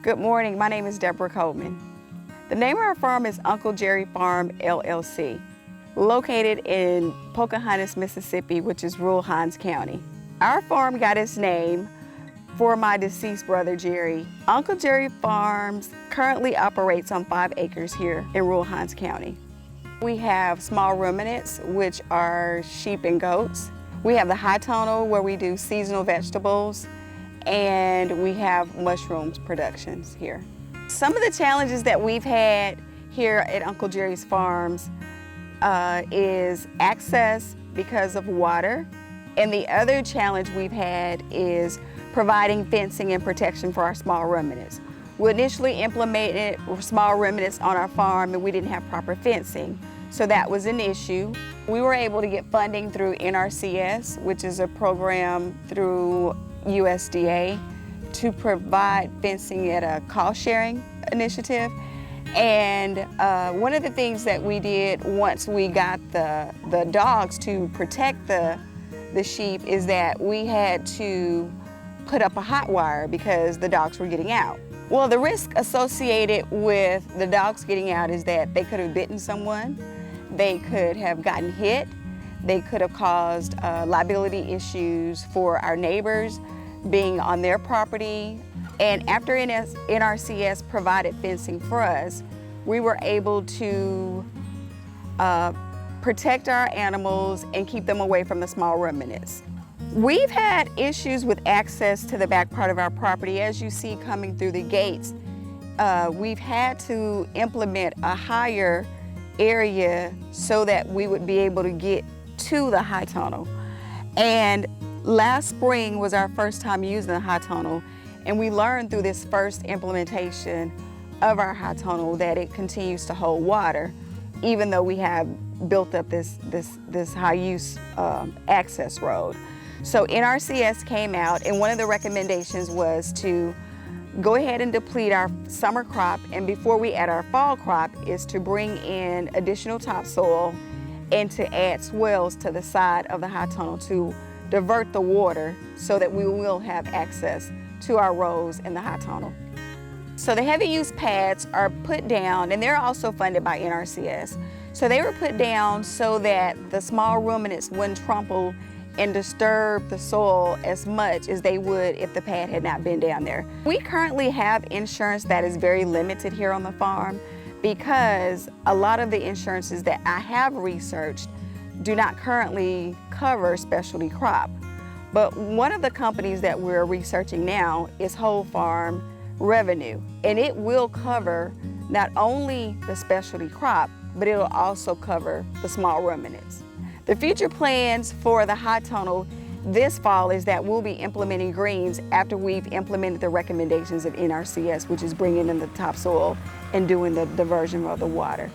Good morning, my name is Deborah Coleman. The name of our farm is Uncle Jerry Farm, LLC, located in Pocahontas, Mississippi, which is rural Hinds County. Our farm got its name for my deceased brother, Jerry. Uncle Jerry Farms currently operates on 5 acres here in rural Hinds County. We have small ruminants, which are sheep and goats. We have the high tonal where we do seasonal vegetables, and we have mushrooms productions here. Some of the challenges that we've had here at Uncle Jerry's Farms is access because of water, and the other challenge we've had is providing fencing and protection for our small ruminants. We initially implemented small ruminants on our farm and we didn't have proper fencing, so that was an issue. We were able to get funding through NRCS, which is a program through USDA to provide fencing at a cost sharing initiative. And one of the things that we did once we got the dogs to protect the sheep is that we had to put up a hot wire because the dogs were getting out. Well, the risk associated with the dogs getting out is that they could have bitten someone, they could have gotten hit, they could have caused liability issues for our neighbors being on their property. And after NRCS provided fencing for us, we were able to protect our animals and keep them away from the small ruminants. We've had issues with access to the back part of our property. As you see coming through the gates, we've had to implement a higher area so that we would be able to get to the high tunnel. And last spring was our first time using the high tunnel, and we learned through this first implementation of our high tunnel that it continues to hold water, even though we have built up this high use access road. So NRCS came out, and one of the recommendations was to go ahead and deplete our summer crop, and before we add our fall crop is to bring in additional topsoil and to add swales to the side of the high tunnel to divert the water so that we will have access to our rows in the high tunnel. So the heavy use pads are put down, and they're also funded by NRCS. So they were put down so that the small ruminants wouldn't trample and disturb the soil as much as they would if the pad had not been down there. We currently have insurance that is very limited here on the farm because a lot of the insurances that I have researched do not currently cover specialty crop. But one of the companies that we're researching now is Whole Farm Revenue, and it will cover not only the specialty crop, but it'll also cover the small ruminants. The future plans for the high tunnel this fall is that we'll be implementing greens after we've implemented the recommendations of NRCS, which is bringing in the topsoil and doing the diversion of the water.